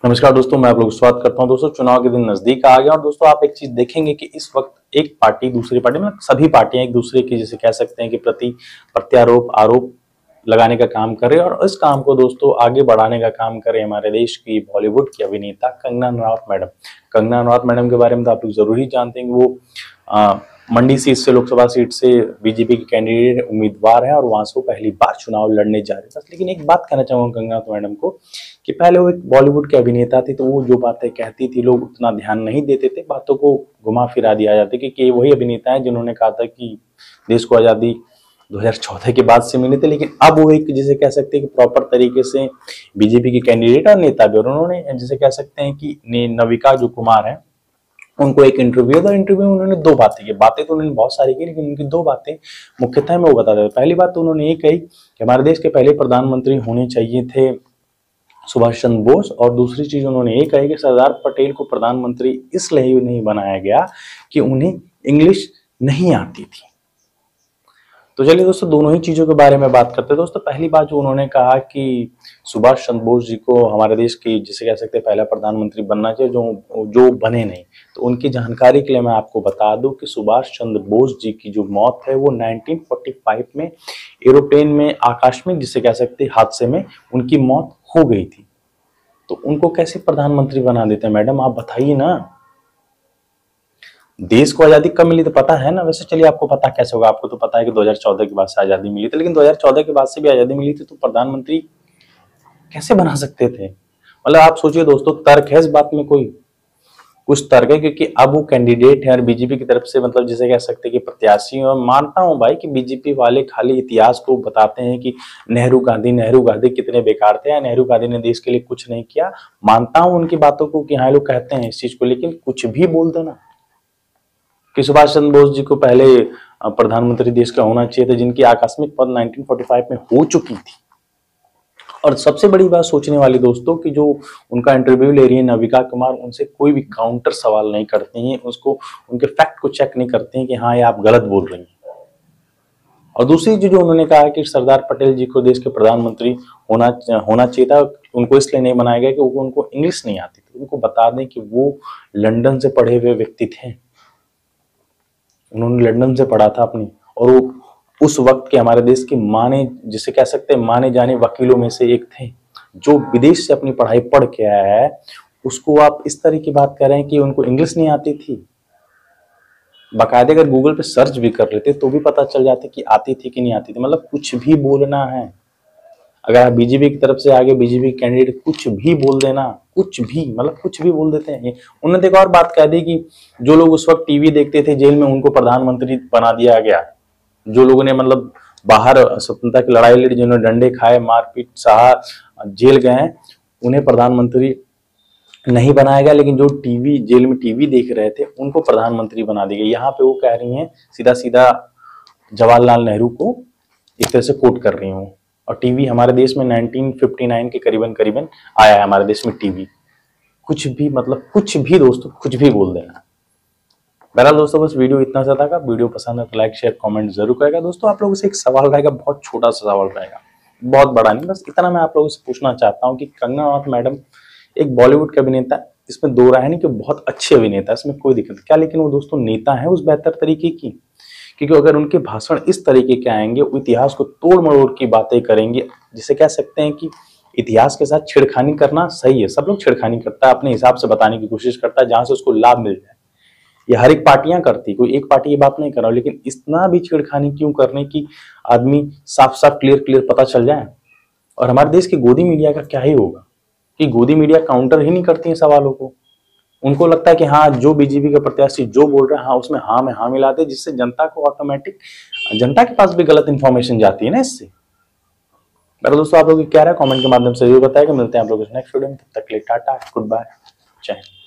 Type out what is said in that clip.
नमस्कार दोस्तों, मैं आप लोग स्वागत करता हूं। दोस्तों, चुनाव के दिन नजदीक आ गया और दोस्तों आप एक चीज देखेंगे कि इस वक्त एक पार्टी दूसरी पार्टी मतलब सभी पार्टियां एक दूसरे की जिसे कह सकते हैं कि प्रति प्रत्यारोप आरोप लगाने का काम कर रहे हैं और इस काम को दोस्तों आगे बढ़ाने का काम कर रहे हैं हमारे देश की बॉलीवुड की अभिनेता कंगना रनौत मैडम। कंगना रनौत मैडम के बारे में तो आप लोग जरूर ही जानते हैं कि वो मंडी सीट से, लोकसभा सीट से बीजेपी के कैंडिडेट उम्मीदवार हैं और वहां से वो पहली बार चुनाव लड़ने जा रहे हैं। बस लेकिन एक बात कहना चाहूंगा कंगना मैडम को कि पहले वो एक बॉलीवुड के अभिनेता थी, तो वो जो बातें कहती थी लोग उतना ध्यान नहीं देते थे, बातों को घुमा फिरा दिया जाता कि वही अभिनेता है जिन्होंने कहा था कि देश को आजादी 2014 के बाद से मिले थे। लेकिन अब वो एक जिसे कह सकते हैं कि प्रॉपर तरीके से बीजेपी के कैंडिडेट और नेता भी, और उन्होंने जिसे कह सकते हैं कि नविका जो कुमार है उनको एक इंटरव्यू था। इंटरव्यू में उन्होंने दो बातें की, बातें तो उन्होंने बहुत सारी की लेकिन उनकी दो बातें मुख्यतः मैं वो बता देता। पहली बात तो उन्होंने ये कही कि हमारे देश के पहले प्रधानमंत्री होने चाहिए थे सुभाष चंद्र बोस, और दूसरी चीज उन्होंने ये कही कि सरदार पटेल को प्रधानमंत्री इसलिए नहीं बनाया गया कि उन्हें इंग्लिश नहीं आती थी। तो चलिए दोस्तों दोनों ही चीजों के बारे में बात करते हैं। दोस्तों पहली बात जो उन्होंने कहा कि सुभाष चंद्र बोस जी को हमारे देश की जिसे कह सकते हैं पहला प्रधानमंत्री बनना चाहिए, जो बने नहीं। तो उनकी जानकारी के लिए मैं आपको बता दूं कि सुभाष चंद्र बोस जी की जो मौत है वो 1945 में एरोप्लेन में आकस्मिक जिसे कह सकते हैं हादसे में उनकी मौत हो गई थी। तो उनको कैसे प्रधानमंत्री बना देते हैं मैडम, आप बताइए ना। देश को आजादी कब मिली तो पता है ना, वैसे चलिए आपको पता कैसे होगा, आपको तो पता है कि 2014 के बाद से आजादी मिली थी, लेकिन 2014 के बाद से भी आजादी मिली थी तो प्रधानमंत्री कैसे बना सकते थे। मतलब आप सोचिए दोस्तों, तर्क है इस बात में, कोई कुछ तर्क है, क्योंकि अब वो कैंडिडेट है और बीजेपी की तरफ से मतलब जिसे कह सकते हैं कि प्रत्याशी। और मानता हूं भाई कि बीजेपी वाले खाली इतिहास को बताते हैं कि नेहरू गांधी कितने बेकार थे या नेहरू गांधी ने देश के लिए कुछ नहीं किया। मानता हूं उनकी बातों को कि हाँ लोग कहते हैं इस चीज को, लेकिन कुछ भी बोल देना कि सुभाष चंद्र बोस जी को पहले प्रधानमंत्री देश का होना चाहिए था, जिनकी आकस्मिक पद 1945 में हो चुकी थी। और सबसे बड़ी बात सोचने वाली दोस्तों कि जो उनका इंटरव्यू ले रही है नविका कुमार, उनसे कोई भी काउंटर सवाल नहीं करती हैं, उसको उनके फैक्ट को चेक नहीं करते हैं कि हाँ ये आप गलत बोल रही हैं। और दूसरी चीज जो उन्होंने कहा कि सरदार पटेल जी को देश के प्रधानमंत्री होना चाहिए था, उनको इसलिए नहीं बनाया गया कि उनको इंग्लिश नहीं आती थी। उनको बता दें कि वो लंदन से पढ़े हुए व्यक्ति थे, उन्होंने लंदन से पढ़ा था अपनी, और वो उस वक्त के हमारे देश के माने जिसे कह सकते हैं माने जाने वकीलों में से एक थे, जो विदेश से अपनी पढ़ाई पढ़ के आया है। उसको आप इस तरह की बात कर रहे हैं कि उनको इंग्लिश नहीं आती थी। बाकायदे अगर गूगल पे सर्च भी कर लेते तो भी पता चल जाता कि आती थी कि नहीं आती थी। मतलब कुछ भी बोलना है, अगर आप बीजेपी की तरफ से आगे बीजेपी कैंडिडेट कुछ भी बोल देना, कुछ भी मतलब कुछ भी बोल देते हैं। उन्होंने देखो और बात कह दी कि जो लोग उस वक्त टीवी देखते थे जेल में उनको प्रधानमंत्री बना दिया गया। जो लोगों ने मतलब बाहर स्वतंत्रता की लड़ाई लड़ी, जिन्होंने डंडे खाए, मारपीट सहा, जेल गए हैं, उन्हें प्रधानमंत्री नहीं बनाया गया। लेकिन जो टीवी जेल में टीवी देख रहे थे उनको प्रधानमंत्री बना दिया गया। यहाँ पे वो कह रही हैं सीधा सीधा जवाहरलाल नेहरू को एक तरह से कोट कर रही हूँ। और टीवी हमारे देश में 1959 के करीबन आया है हमारे देश में टीवी। कुछ भी मतलब कुछ भी दोस्तों, कुछ भी बोल देना। बहरहाल दोस्तों बस वीडियो इतना सा था। वीडियो पसंद है तो लाइक शेयर कमेंट जरूर करेगा। दोस्तों आप लोगों से एक सवाल रहेगा, बहुत छोटा सा सवाल रहेगा, बहुत बड़ा नहीं, बस इतना मैं आप लोगों से पूछना चाहता हूँ कि कंगना रनौत मैडम एक बॉलीवुड के अभिनेता, इसमें दो राय है नहीं कि बहुत अच्छे अभिनेता, इसमें कोई दिक्कत क्या, लेकिन वो दोस्तों नेता है उस बेहतर तरीके की। क्योंकि अगर उनके भाषण इस तरीके के आएंगे, इतिहास को तोड़ मरोड़ की बातें करेंगे, जिसे कह सकते हैं कि इतिहास के साथ छेड़खानी करना सही है। सब लोग छेड़खानी करता है, अपने हिसाब से बताने की कोशिश करता है जहां से उसको लाभ मिल जाए। ये हर एक पार्टियां करती, कोई एक पार्टी ये बात नहीं कर रहा, लेकिन इतना भी छेड़खानी क्यों करने की आदमी साफ साफ क्लियर पता चल जाए। और हमारे देश की गोदी मीडिया का क्या ही होगा कि गोदी मीडिया काउंटर ही नहीं करती है सवालों को। उनको लगता है कि हाँ जो बीजेपी का प्रत्याशी जो बोल रहा है हाँ उसमें हाँ में हाँ मिलाते, जिससे जनता को ऑटोमेटिक जनता के पास भी गलत इंफॉर्मेशन जाती है ना इससे। मेरा दोस्तों आप लोग क्या रहा है कमेंट के माध्यम से जरूर बताएगा। मिलते हैं आप लोग नेक्स्ट वीडियो में, तब तक के लिए टाटा गुड बाय, जय हिंद।